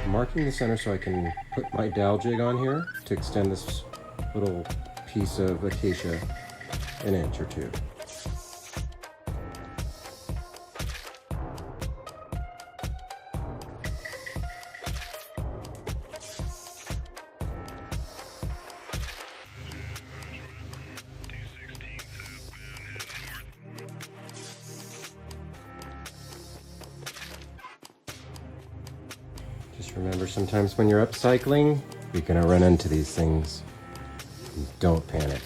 marking the center so I can put my dowel jig on here to extend this little piece of acacia an inch or two. Just remember, sometimes when you're upcycling, you're gonna run into these things. Don't panic.